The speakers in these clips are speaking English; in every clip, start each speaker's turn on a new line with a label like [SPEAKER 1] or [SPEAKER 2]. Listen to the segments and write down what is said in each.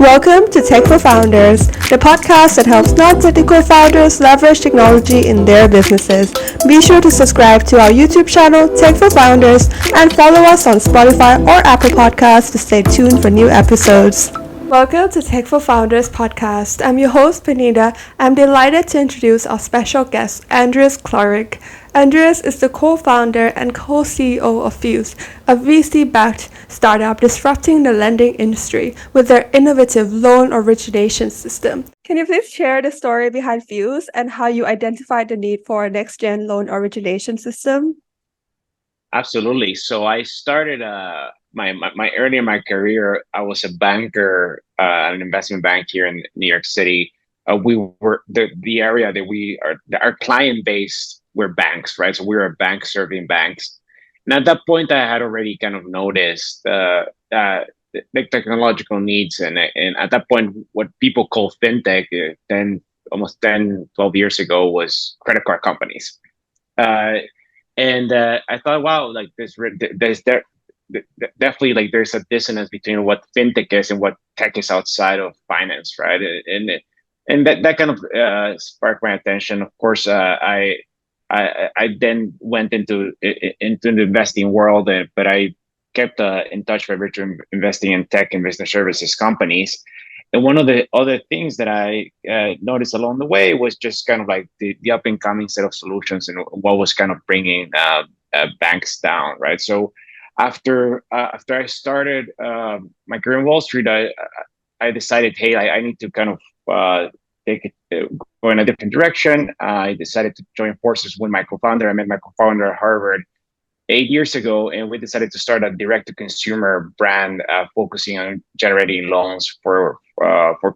[SPEAKER 1] Welcome to Tech for Founders, the podcast that helps non-technical founders leverage technology in their businesses. Be sure to subscribe to our YouTube channel, Tech for Founders, and follow us on Spotify or Apple Podcasts to stay tuned for new episodes. Welcome to Tech for Founders podcast. I'm your host, Panida. I'm delighted to introduce our special guest, Andres Klaric. Andres is the co-founder and co-CEO of Fuse, a VC-backed startup disrupting the lending industry with their innovative loan origination system. Can you please share the story behind Fuse and how you identified the need for a next-gen loan origination system?
[SPEAKER 2] Absolutely. So I started my early in my career. I was a banker at an investment bank here in New York City. We were the area that we are our client base were banks, right? So we were a bank serving banks. And at that point, I had already kind of noticed the technological needs, and at that point, what people call fintech, almost 10, 12 years ago, was credit card companies. Uh, and I thought, wow, like definitely like there's a dissonance between what fintech is and what tech is outside of finance, right? And that kind of sparked my attention. Of course, I then went into the investing world, but I kept in touch with virtual investing in tech and business services companies. And one of the other things that I noticed along the way was just kind of like the up and coming set of solutions and what was kind of bringing banks down, right? So after I started my career in Wall Street, I decided, hey, I need to kind of take it go in a different direction. I decided to join forces with my co-founder. I met my co-founder at Harvard 8 years ago, and we decided to start a direct-to-consumer brand focusing on generating loans for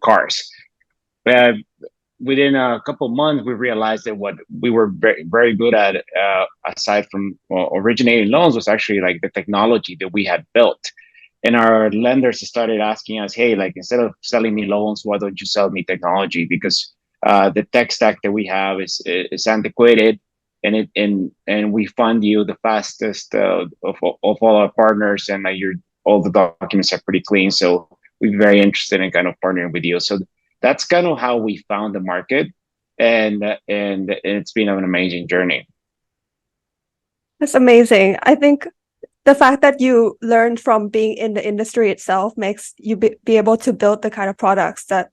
[SPEAKER 2] cars. Uh, Within a couple of months, we realized that what we were very good at, aside from originating loans, was actually like the technology that we had built. And our lenders started asking us, hey, like instead of selling me loans, why don't you sell me technology? Because the tech stack that we have is antiquated, and we fund you the fastest of all our partners, and all the documents are pretty clean. So we're very interested in kind of partnering with you. So that's kind of how we found the market, and it's been an amazing journey.
[SPEAKER 1] That's amazing. I think the fact that you learned from being in the industry itself makes you be able to build the kind of products that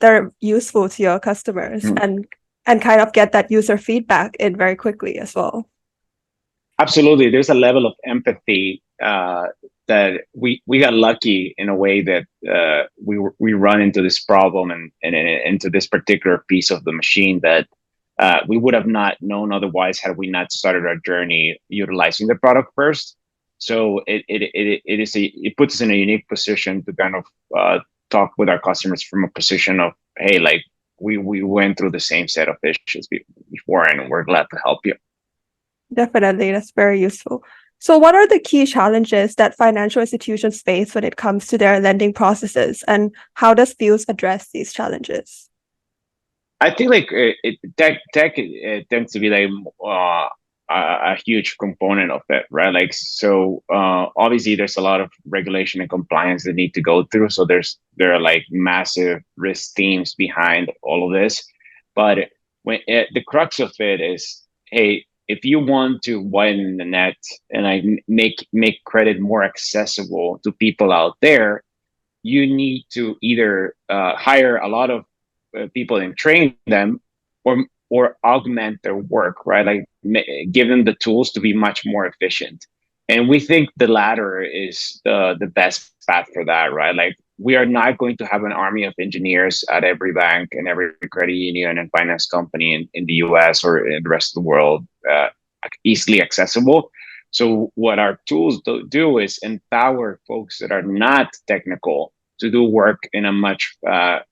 [SPEAKER 1] they're useful to your customers
[SPEAKER 2] Mm.
[SPEAKER 1] and kind of get that user feedback in very quickly as well.
[SPEAKER 2] Absolutely, there's a level of empathy that we got lucky in a way that we run into this problem and into this particular piece of the machine that we would have not known otherwise had we not started our journey utilizing the product first. So it puts us in a unique position to kind of talk with our customers from a position of, hey, like we went through the same set of issues before, and we're glad to help you.
[SPEAKER 1] Definitely, that's very useful. So what are the key challenges that financial institutions face when it comes to their lending processes, and how does Fuse address these challenges?
[SPEAKER 2] I think like tech tends to be like a huge component of it, right? Like so, obviously there's a lot of regulation and compliance that need to go through. So there are like massive risk teams behind all of this, but the crux of it is, hey, if you want to widen the net and like make credit more accessible to people out there, you need to either hire a lot of people and train them, or augment their work, right? Like give them the tools to be much more efficient. And we think the latter is the best path for that, right? Like we are not going to have an army of engineers at every bank and every credit union and finance company in the US or in the rest of the world, easily accessible. So what our tools do is empower folks that are not technical to do work in a much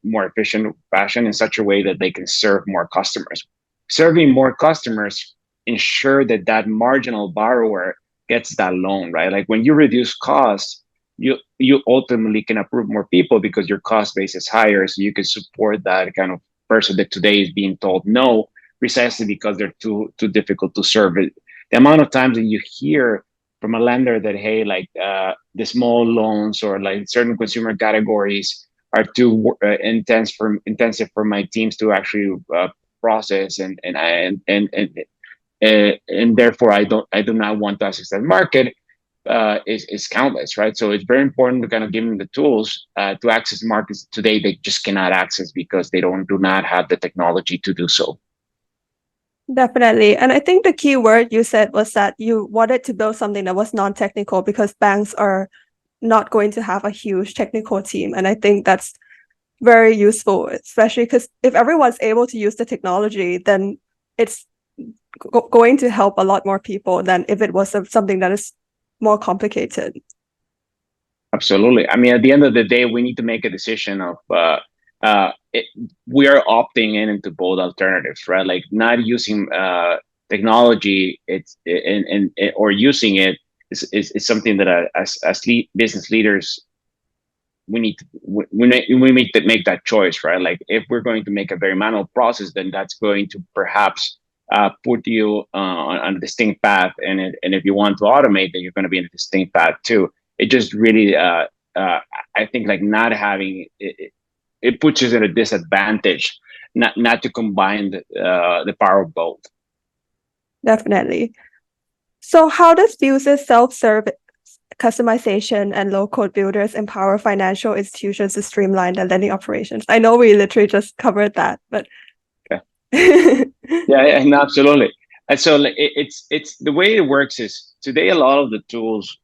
[SPEAKER 2] more efficient fashion in such a way that they can serve more customers. Serving more customers ensure that that marginal borrower gets that loan, right? Like when you reduce costs, you ultimately can approve more people because your cost base is higher, so you can support that kind of person that today is being told no precisely because they're too difficult to serve. It the amount of times that you hear from a lender that, hey, like the small loans or like certain consumer categories intensive for my teams to actually process, and therefore I do not want to access that market, is countless, right? So it's very important to kind of give them the tools to access markets today they just cannot access because they do not have the technology to do so.
[SPEAKER 1] Definitely. And I think the key word you said was that you wanted to build something that was non-technical because banks are not going to have a huge technical team. And I think that's very useful, especially because if everyone's able to use the technology, then it's going to help a lot more people than if it was something that is more complicated.
[SPEAKER 2] Absolutely. I mean, at the end of the day, we need to make a decision of we are opting in into both alternatives, right? Like not using technology, or using it is something that business leaders we need to make that choice, right? Like if we're going to make a very manual process, then that's going to perhaps put you on a distinct path, and if you want to automate, then you're going to be in a distinct path too. It just really, I think, like not having it puts us at a disadvantage, not to combine the power of both.
[SPEAKER 1] Definitely. So how does Fuse's self-serve customization and low-code builders empower financial institutions to streamline their lending operations? I know we literally just covered that, but
[SPEAKER 2] Yeah, yeah, no, absolutely. And so like, it's the way it works is today a lot of the tools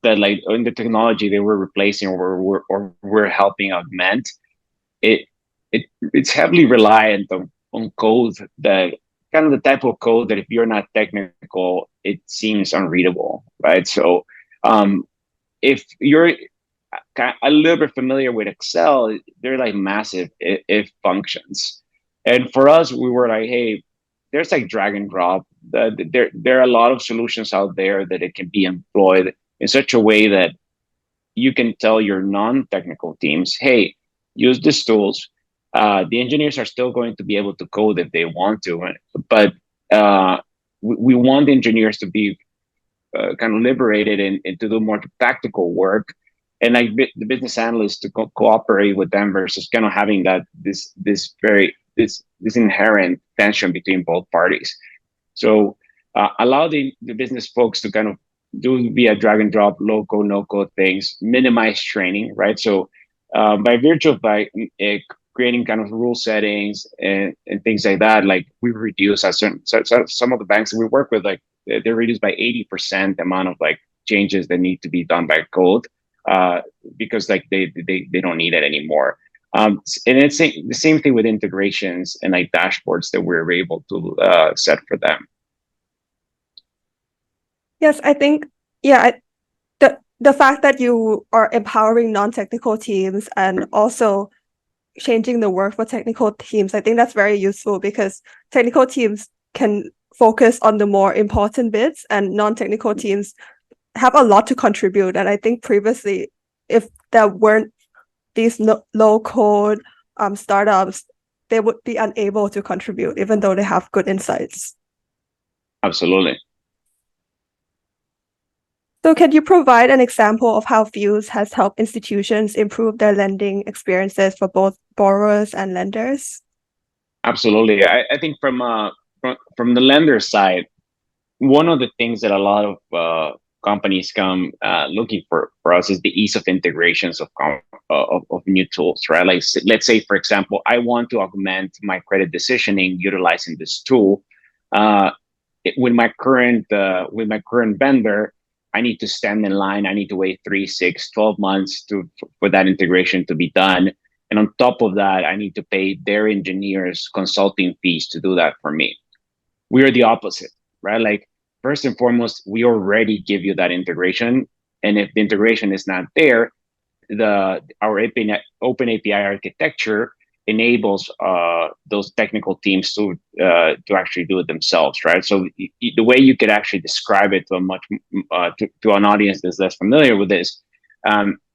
[SPEAKER 2] that like in the technology they were replacing or we're helping augment it it's heavily reliant on code that kind of the type of code that if you're not technical it seems unreadable, right? So um, if you're a little bit familiar with Excel, they're like massive if functions. And for us, we were like, hey, there's like drag and drop. There are a lot of solutions out there that it can be employed in such a way that you can tell your non-technical teams, hey, use these tools. The engineers are still going to be able to code if they want to, but uh, we want the engineers to be kind of liberated and to do more practical work, and like the business analysts to cooperate with them versus kind of having that this inherent tension between both parties. So allow the business folks to kind of do via drag and drop, low code, no code things, minimize training, right? So by virtue of creating kind of rule settings and things like that, like we reduce some of the banks that we work with, like they're reduced by 80% the amount of like changes that need to be done by code uh, because like they don't need it anymore. And it's the same thing with integrations and like dashboards that we're able to set for them.
[SPEAKER 1] yes, I think, yeah, the fact that you are empowering non-technical teams and also changing the work for technical teams, I think that's very useful because technical teams can focus on the more important bits and non-technical teams have a lot to contribute. And I think previously, if there weren't these low code startups, they would be unable to contribute, even though they have good insights.
[SPEAKER 2] Absolutely.
[SPEAKER 1] So can you provide an example of how Fuse has helped institutions improve their lending experiences for both borrowers and lenders?
[SPEAKER 2] Absolutely. I think from the lender side, one of the things that a lot of companies come looking for us is the ease of integrations of new tools, right? Like let's say, for example, I want to augment my credit decisioning utilizing this tool. Uh, with my current vendor, I need to stand in line. I need to wait 3, 6, 12 months for that integration to be done. And on top of that, I need to pay their engineers consulting fees to do that for me. We are the opposite, right? Like first and foremost, we already give you that integration. And if the integration is not there, our open API architecture enables those technical teams to actually do it themselves, right? So the way you could actually describe it to to an audience that's less familiar with this,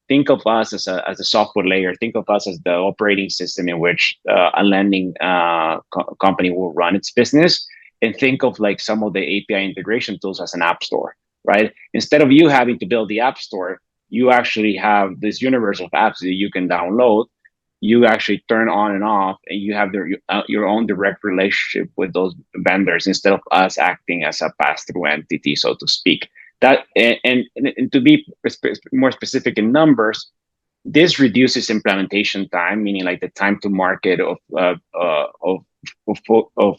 [SPEAKER 2] think of us as a software layer. Think of us as the operating system in which a lending company will run its business, and think of like some of the API integration tools as an app store, right? Instead of you having to build the app store, you actually have this universe of apps that you can download you actually turn on and off, and you have your own direct relationship with those vendors instead of us acting as a pass-through entity, so to speak. That and to be more specific in numbers, this reduces implementation time, meaning like the time to market of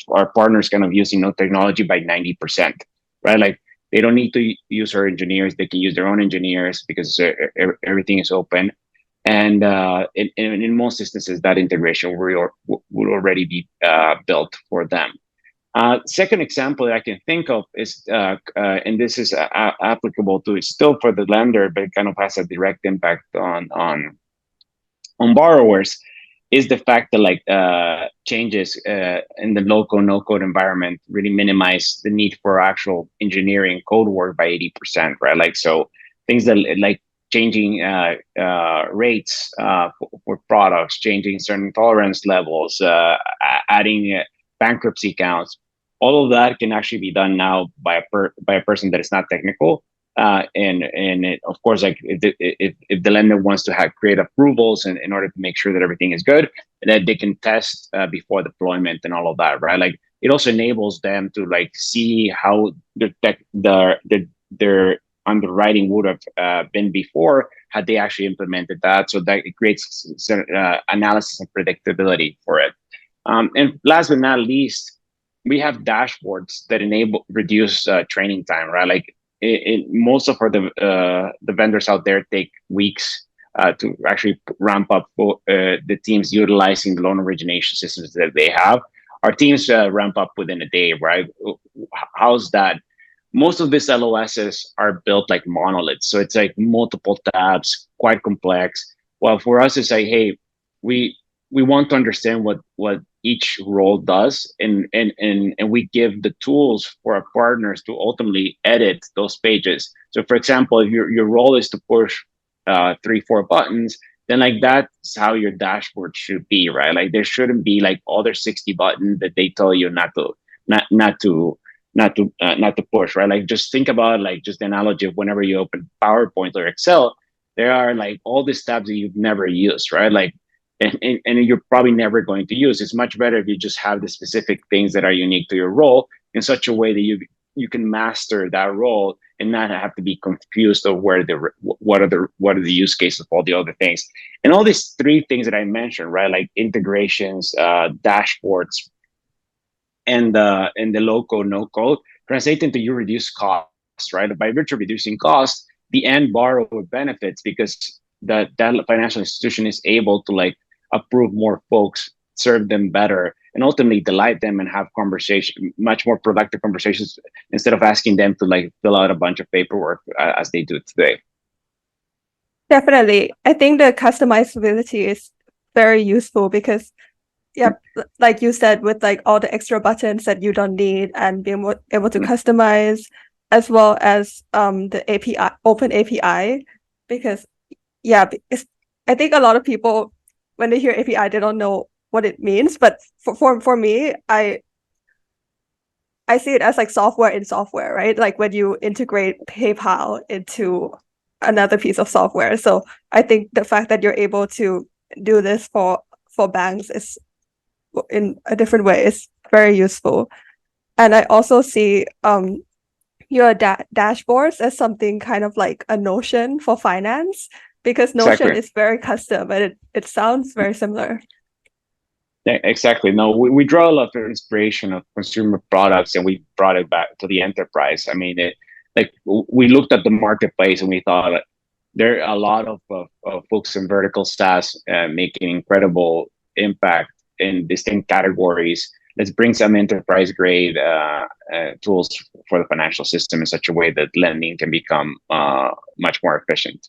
[SPEAKER 2] our partners kind of using no technology by 90%, right? Like they don't need to use our engineers; they can use their own engineers because everything is open. And in most instances, that integration will already be built for them. Second example that I can think of is, and this is applicable to it's still for the lender, but it kind of has a direct impact on borrowers, is the fact that like changes in the low-code, no-code environment really minimize the need for actual engineering code work by 80%, right? Like so things that like changing rates for products, changing certain tolerance levels, adding bankruptcy counts, all of that can actually be done now by by a person that is not technical. And it, of course, like if the lender wants to have create approvals in order to make sure that everything is good, and that they can test before deployment and all of that, right? Like it also enables them to like see how their underwriting would have been before had they actually implemented that. So that it creates analysis and predictability for it. And last but not least, we have dashboards that enable reduce training time, right? Like most of the vendors out there take weeks to actually ramp up the teams utilizing the loan origination systems that they have. Our teams ramp up within a day, right? How's that? Most of these LOSs are built like monoliths, so it's like multiple tabs, quite complex. Well, for us, it's like, hey, we we want to understand what each role does, and we give the tools for our partners to ultimately edit those pages. So for example, if your role is to push 3 4 buttons, then like that's how your dashboard should be, right? Like there shouldn't be like other 60 buttons that they tell you not to push, right? Like just think about like just the analogy of whenever you open PowerPoint or Excel, there are like all these tabs that you've never used, right? Like and you're probably never going to use. It's much better if you just have the specific things that are unique to your role in such a way that you can master that role and not have to be confused of where the what are the use cases of all the other things. And all these three things that I mentioned, right? Like integrations, dashboards, and the low code, no code translate into you reduce costs, right? By virtue of reducing costs, the end borrower benefits because that financial institution is able to like approve more folks, serve them better, and ultimately delight them and have conversation, much more productive conversations instead of asking them to like fill out a bunch of paperwork as they do today.
[SPEAKER 1] Definitely. I think the customizability is very useful because, yeah, like you said, with like all the extra buttons that you don't need and being able to customize, as well as the API, open API, because yeah, I think a lot of people when they hear API, they don't know what it means. But for me, I see it as like software in software, right? Like when you integrate PayPal into another piece of software. So I think the fact that you're able to do this for banks is in a different way is very useful. And I also see your dashboards as something kind of like a Notion for finance, because Notion
[SPEAKER 2] Exactly.
[SPEAKER 1] is very custom and it sounds very similar.
[SPEAKER 2] Yeah, exactly. No, we draw a lot of inspiration of consumer products and we brought it back to the enterprise. I mean, we looked at the marketplace and we thought like, there are a lot of folks in vertical SaaS making incredible impact in distinct categories. Let's bring some enterprise grade tools for the financial system in such a way that lending can become much more efficient.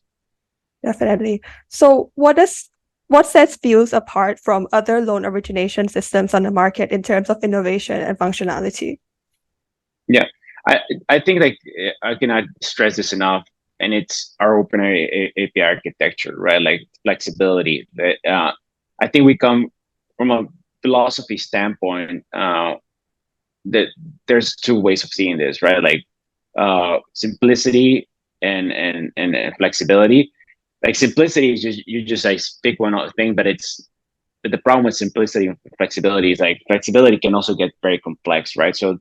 [SPEAKER 1] Definitely. So what sets Fuse apart from other loan origination systems on the market in terms of innovation and functionality?
[SPEAKER 2] Yeah, I I think like I cannot stress this enough, and it's our open API architecture, right? Like flexibility. That I think we come from a philosophy standpoint. That there's two ways of seeing this, right? Like simplicity and flexibility. Like simplicity is just you just like pick one thing, but it's the problem with simplicity and flexibility is like flexibility can also get very complex, right? So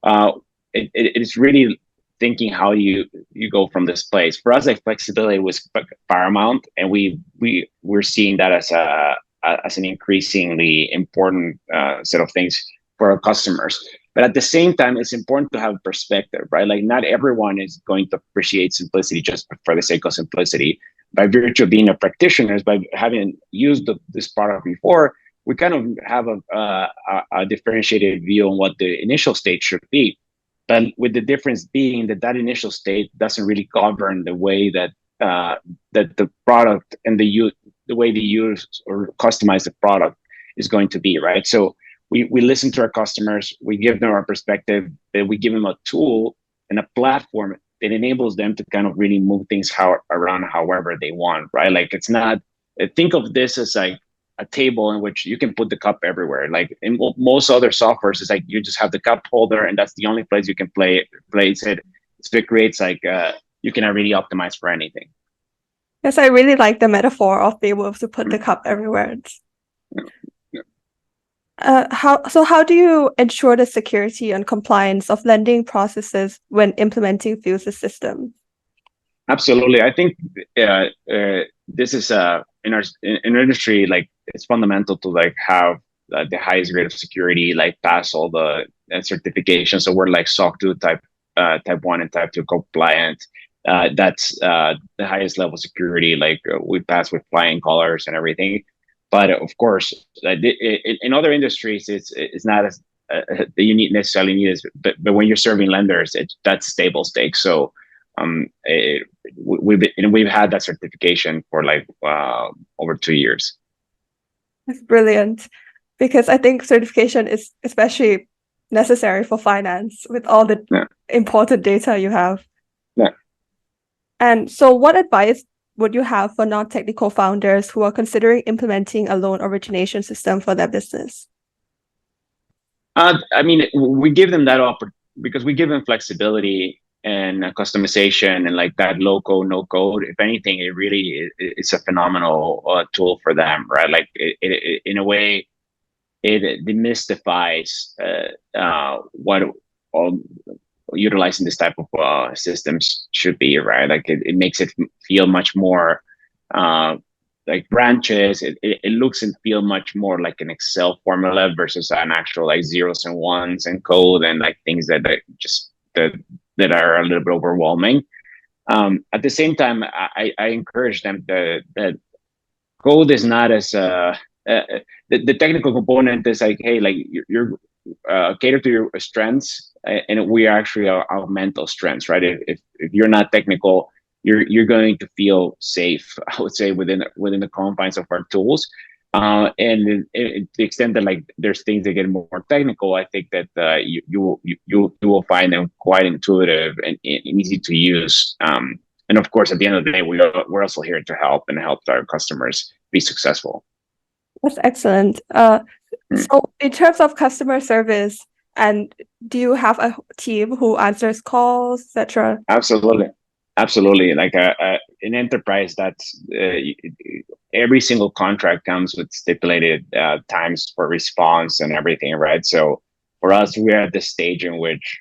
[SPEAKER 2] uh, it's really thinking how you go from this place. For us, like flexibility was paramount, and we're seeing that as an increasingly important set of things for our customers. But at the same time, it's important to have perspective, right? Like not everyone is going to appreciate simplicity just for the sake of simplicity. By virtue of being a practitioner, by having used this product before, we kind of have a differentiated view on what the initial state should be. But with the difference being that that initial state doesn't really govern the way that the product and the way they use or customize the product is going to be, right? So we listen to our customers, we give them our perspective, that we give them a tool and a platform that enables them to kind of really move things around however they want, right? Like it's not, think of this as like a table in which you can put the cup everywhere. Like in most other softwares, it's like you just have the cup holder and that's the only place you can place it. So it creates like you cannot really optimize for anything.
[SPEAKER 1] Yes, I really like the metaphor of being able to put the cup everywhere. How do you ensure the security and compliance of lending processes when implementing Fuse's system?
[SPEAKER 2] Absolutely, I think this is in our industry, like it's fundamental to like have the highest grade of security, like pass all the certifications. So we're like SOC 2 type 1 and type 2 compliant. That's the highest level of security. Like we pass with flying colors and everything. But of course, in other industries, it's not as you need necessarily need is, but when you're serving lenders, that's stable stakes. So we've had that certification for like over 2 years.
[SPEAKER 1] That's brilliant, because I think certification is especially necessary for finance with all the important data you have.
[SPEAKER 2] Yeah.
[SPEAKER 1] And so what advice would you have for non-technical founders who are considering implementing a loan origination system for their business?
[SPEAKER 2] I mean, we give them that because we give them flexibility and customization and like that low code, no code. If anything, it really it's a phenomenal tool for them, right? Like in a way, it demystifies what all utilizing this type of systems should be, right? Like it makes it feel much more like branches. It looks and feel much more like an Excel formula versus an actual like zeros and ones and code and like things that just that are a little bit overwhelming. At the same time, I encourage them that code is not as the technical component is like, hey, like you're cater to your strengths, and we are actually our mental strengths, right? If you're not technical, you're going to feel safe, I would say, within the confines of our tools. And to the extent that like there's things that get more technical, I think that you will find them quite intuitive and easy to use. And of course, at the end of the day, we're also here to help and help our customers be successful.
[SPEAKER 1] That's excellent. So in terms of customer service, and do you have a team who answers calls, etc.?
[SPEAKER 2] Absolutely. Like an enterprise, that's every single contract comes with stipulated times for response and everything, right? So for us, we're at the stage in which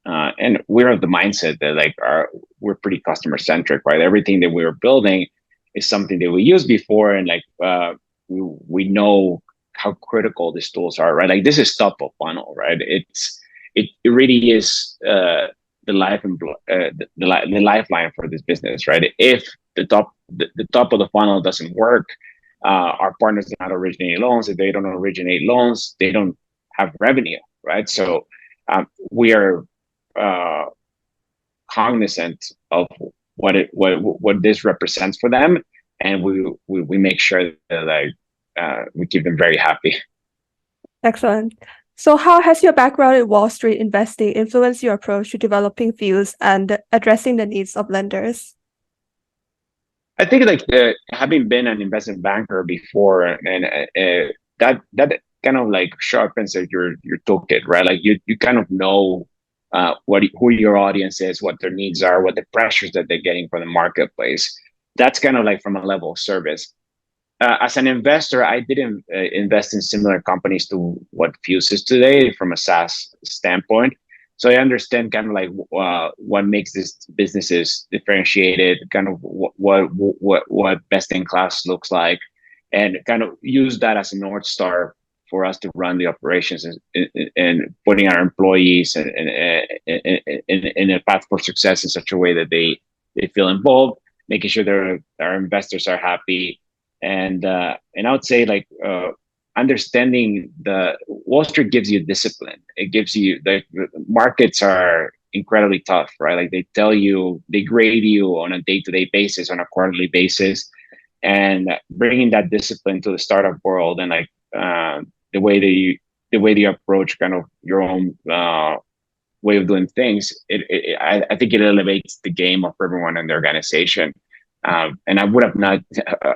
[SPEAKER 2] and we're of the mindset that like we're pretty customer centric, right? Everything that we're building is something that we used before, and like we know how critical these tools are, right? Like this is top of funnel, right? It really is the the lifeline for this business, right? If the top of the funnel doesn't work, our partners do not originate loans. If they don't originate loans, they don't have revenue, right? So we are cognizant of what this represents for them, and we make sure that like we keep them very happy.
[SPEAKER 1] Excellent. So how has your background in Wall Street investing influenced your approach to developing Fuse and addressing the needs of lenders?
[SPEAKER 2] I think like having been an investment banker before, and that kind of like sharpens your toolkit, right? Like you kind of know who your audience is, what their needs are, what the pressures that they're getting from the marketplace. That's kind of like from a level of service. as an investor, I didn't invest in similar companies to what Fuse is today from a SaaS standpoint. So I understand kind of like what makes these businesses differentiated, kind of what best in class looks like, and kind of use that as a north star for us to run the operations and putting our employees in a path for success in such a way that they feel involved, making sure our investors are happy, and I would say like understanding the Wall Street gives you discipline. It gives you like the markets are incredibly tough, right? Like they grade you on a day-to-day basis, on a quarterly basis, and bringing that discipline to the startup world and like the way that you approach kind of your own way of doing things, I think it elevates the game of everyone in the organization. And I would have not.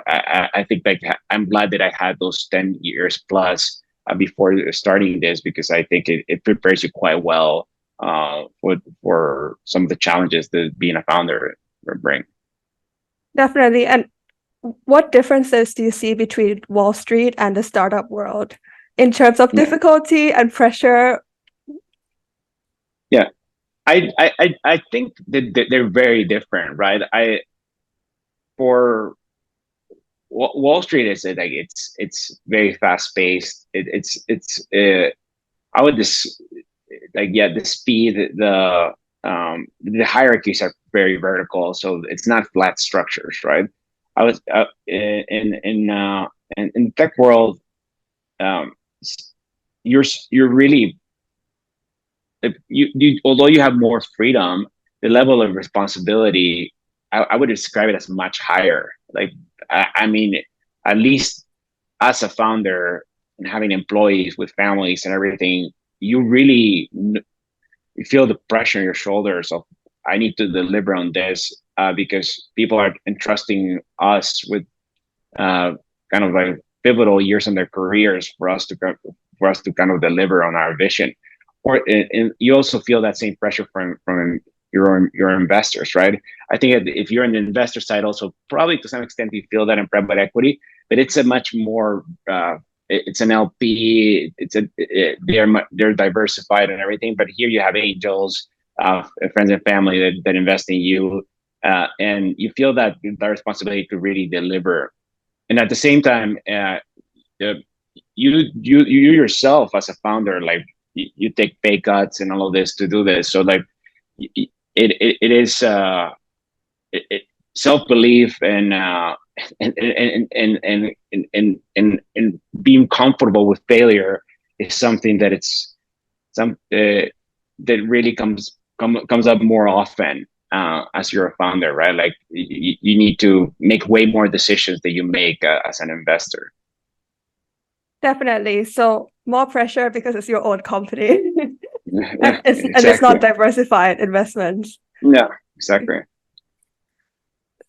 [SPEAKER 2] I think like I'm glad that I had those 10 years plus before starting this, because I think it prepares you quite well for some of the challenges that being a founder bring.
[SPEAKER 1] Definitely. And what differences do you see between Wall Street and the startup world in terms of
[SPEAKER 2] Yeah,
[SPEAKER 1] difficulty and pressure?
[SPEAKER 2] yeah. I think that they're very different, right? I for Wall Street is like it's very fast paced. It's I would just like yeah, the speed, the hierarchies are very vertical, so it's not flat structures, right? I was in the tech world, um, you're you're really you although you have more freedom, the level of responsibility I would describe it as much higher. Like I mean, at least as a founder and having employees with families and everything, you really you feel the pressure on your shoulders of I need to deliver on this because people are entrusting us with uh, kind of like pivotal years in their careers for us to kind of deliver on our vision. Or and you also feel that same pressure from your investors, right? I think if you're on the investor side, also probably to some extent you feel that in private equity, but it's a much more it's an LP. They're diversified and everything, but here you have angels, friends and family that invest in you, and you feel that responsibility to really deliver. And at the same time, uh, you yourself as a founder, like you take pay cuts and all of this to do this. So like it is it, self belief and being comfortable with failure is something that it's some that really comes up more often as you're a founder, right? Like you need to make way more decisions that you make as an investor.
[SPEAKER 1] Definitely. So more pressure because it's your own company.
[SPEAKER 2] Yeah,
[SPEAKER 1] And it's
[SPEAKER 2] exactly.
[SPEAKER 1] not diversified investments.
[SPEAKER 2] Yeah, exactly.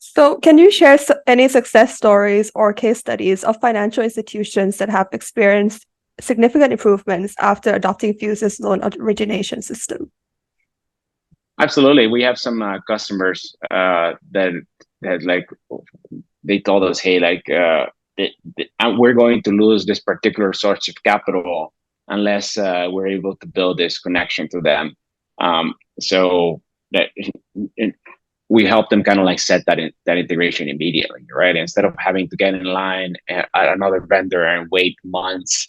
[SPEAKER 1] So can you share any success stories or case studies of financial institutions that have experienced significant improvements after adopting Fuse's loan origination system?
[SPEAKER 2] Absolutely. We have some customers that like they told us, hey, like we're going to lose this particular source of capital unless we're able to build this connection to them. So that we help them kind of like set that integration immediately, right? Instead of having to get in line at another vendor and wait months,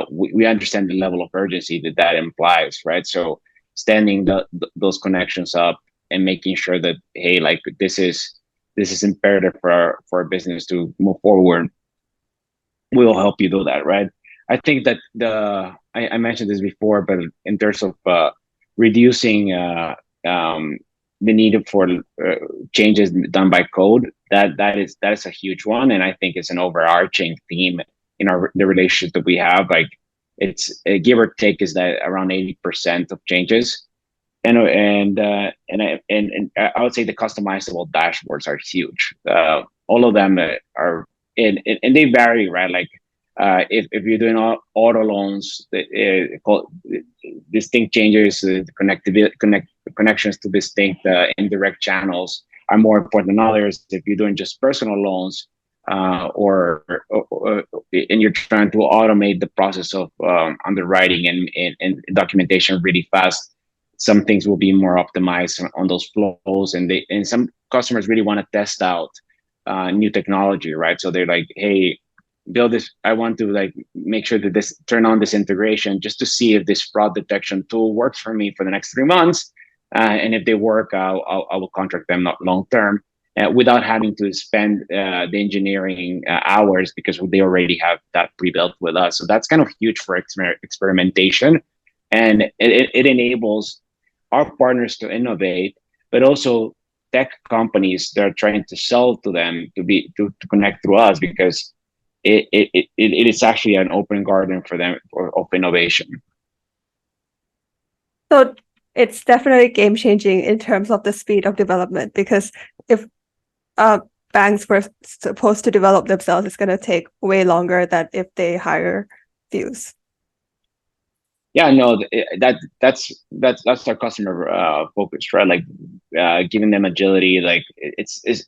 [SPEAKER 2] we understand the level of urgency that implies, right? So standing those connections up and making sure that hey, like this is imperative for our business to move forward. We'll help you do that, right? I think that I mentioned this before, but in terms of reducing um, the need for changes done by code, that is a huge one, and I think it's an overarching theme in the relationship that we have. Like it's give or take is that around 80% of changes, and I would say the customizable dashboards are huge. All of them are and they vary, right? Like if you're doing auto loans, distinct changes, connections to distinct indirect channels are more important than others. If you're doing just personal loans, and you're trying to automate the process of underwriting and documentation really fast, some things will be more optimized on those flows, and some customers really want to test out new technology, right? So they're like, hey, build this. I want to like make sure that this turn on this integration just to see if this fraud detection tool works for me for the next 3 months, and if they work, I will contract them not long term, without having to spend the engineering hours because they already have that pre-built with us. So that's kind of huge for experimentation, and it enables our partners to innovate, but also tech companies that are trying to sell to them to connect through us, because it is actually an open garden for them of innovation.
[SPEAKER 1] So it's definitely game changing in terms of the speed of development, because if banks were supposed to develop themselves, it's going to take way longer than if they hire Fuse.
[SPEAKER 2] Yeah, no, that's our customer focus, right? Like giving them agility. Like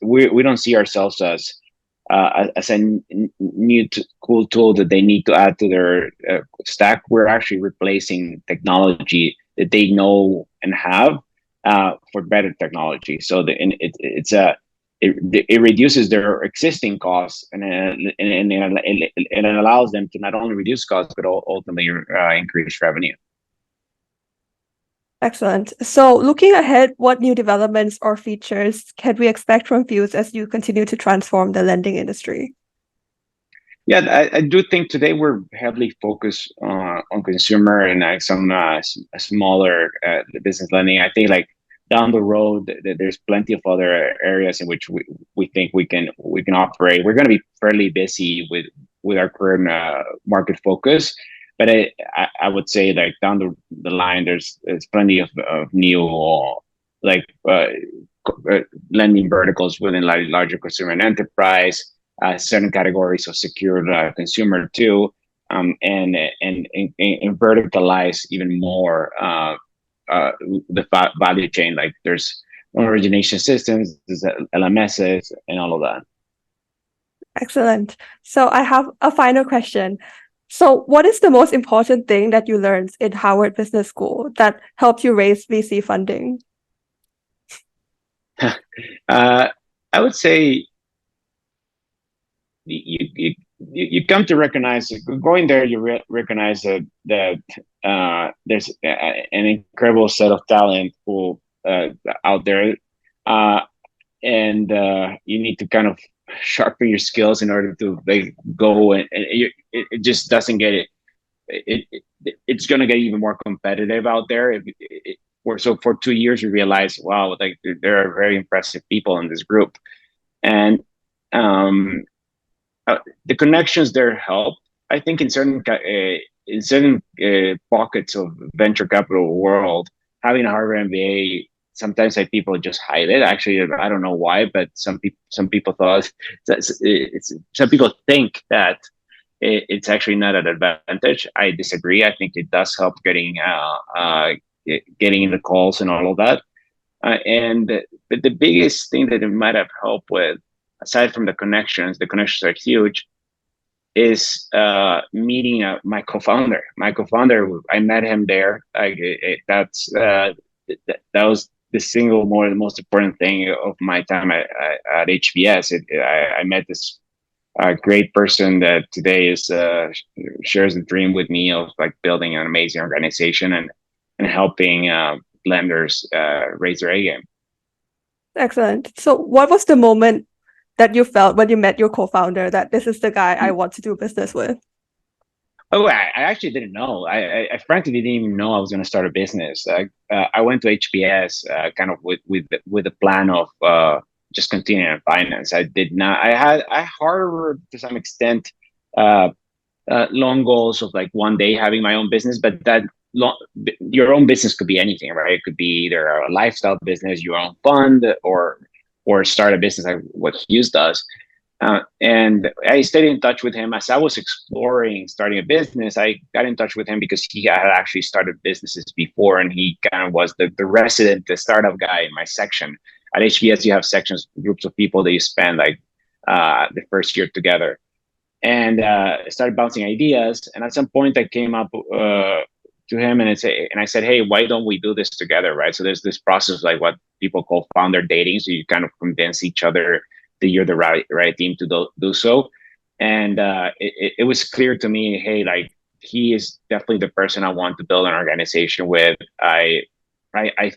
[SPEAKER 2] we don't see ourselves as a new cool tool that they need to add to their stack. We're actually replacing technology that they know and have for better technology. So it reduces their existing costs, and it allows them to not only reduce costs but ultimately increase revenue.
[SPEAKER 1] Excellent. So looking ahead, what new developments or features can we expect from Fuse as you continue to transform the lending industry?
[SPEAKER 2] Yeah, I do think today we're heavily focused on consumer and some smaller business lending. I think like down the road, there's plenty of other areas in which we think we can operate. We're going to be fairly busy with our current market focus, but I would say like down the line, there's plenty of new like lending verticals within larger consumer and enterprise. Certain categories of secured consumer too, and verticalize even more the value chain. Like there's origination systems, there's LMSs, and all of that.
[SPEAKER 1] Excellent. So I have a final question. So what is the most important thing that you learned in Harvard Business School that helped you raise VC funding?
[SPEAKER 2] I would say you come to recognize, going there, you recognize that there's an incredible set of talent who out there, and you need to kind of sharpen your skills in order to like go, and it just doesn't get it's going to get even more competitive out there. So for 2 years we realized, wow, like there are very impressive people in this group, and the connections there help. I think in certain pockets of venture capital world, having a Harvard MBA, sometimes like people just hide it. Actually, I don't know why, but some people thought some people think that it's actually not an advantage. I disagree. I think it does help getting in the calls and all of that. But the biggest thing that it might have helped with, aside from the connections are huge, is meeting my co-founder. I met him there. That was the single most important thing of my time at HBS. I met this great person that today is shares the dream with me of like building an amazing organization and helping lenders raise their A game.
[SPEAKER 1] Excellent. So what was the moment that you felt when you met your co-founder that this is the guy I want to do business with?
[SPEAKER 2] Oh, I actually didn't know. I frankly didn't even know I was going to start a business. I went to HBS kind of with a plan of just continuing in finance. I did not. I harbored to some extent long goals of like one day having my own business, but your own business could be anything, right? It could be either a lifestyle business, your own fund, or start a business like what Hughes does. And I stayed in touch with him as I was exploring starting a business. I got in touch with him because he had actually started businesses before, and he kind of was the startup guy in my section. At HBS, you have sections, groups of people that you spend like the first year together, and started bouncing ideas. And at some point, I came up to him and I said, "Hey, why don't we do this together?" Right. So there's this process like what people call founder dating. So you kind of convince each other that you're the right team to do so. And it was clear to me, hey, like he is definitely the person I want to build an organization with. I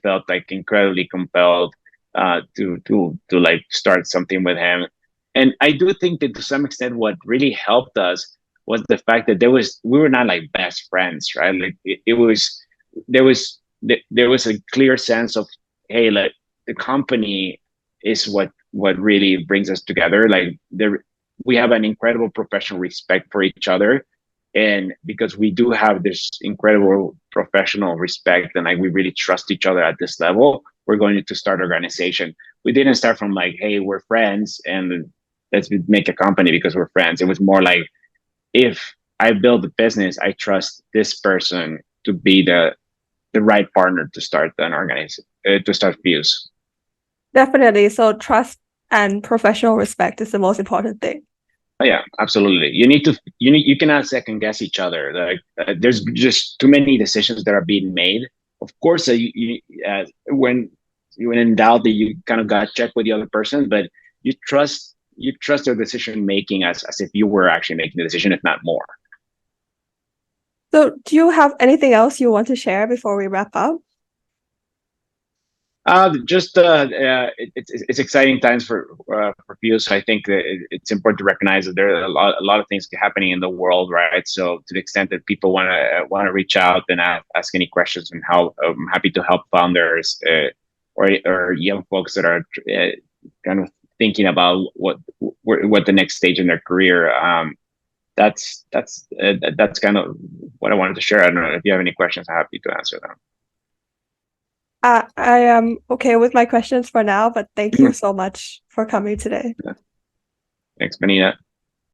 [SPEAKER 2] felt like incredibly compelled to like start something with him. And I do think that to some extent, what really helped us was the fact that we were not like best friends, right? Like it was there was there was a clear sense of, hey, like the company is what really brings us together. Like there we have an incredible professional respect for each other, and because we do have this incredible professional respect and like we really trust each other at this level, we're going to start organization. We didn't start from like, hey, we're friends and let's make a company because we're friends. It was more like, if I build a business, I trust this person to be the right partner to start an organization, to start Fuse.
[SPEAKER 1] Definitely. So trust and professional respect is the most important thing.
[SPEAKER 2] Oh, yeah, absolutely. You cannot second guess each other. Like there's just too many decisions that are being made. Of course, when in doubt, that you kind of got check with the other person, but you trust their decision making as if you were actually making the decision, if not more.
[SPEAKER 1] So do you have anything else you want to share before we wrap up?
[SPEAKER 2] It's exciting times for Fuse. So I think that it's important to recognize that there are a lot of things happening in the world, right? So to the extent that people want to reach out and ask any questions, and how I'm happy to help founders or young folks that are kind of thinking about what the next stage in their career. That's kind of what I wanted to share. I don't know if you have any questions. I'm happy to answer them.
[SPEAKER 1] I am okay with my questions for now, but thank you so much for coming today.
[SPEAKER 2] Thanks, Panida.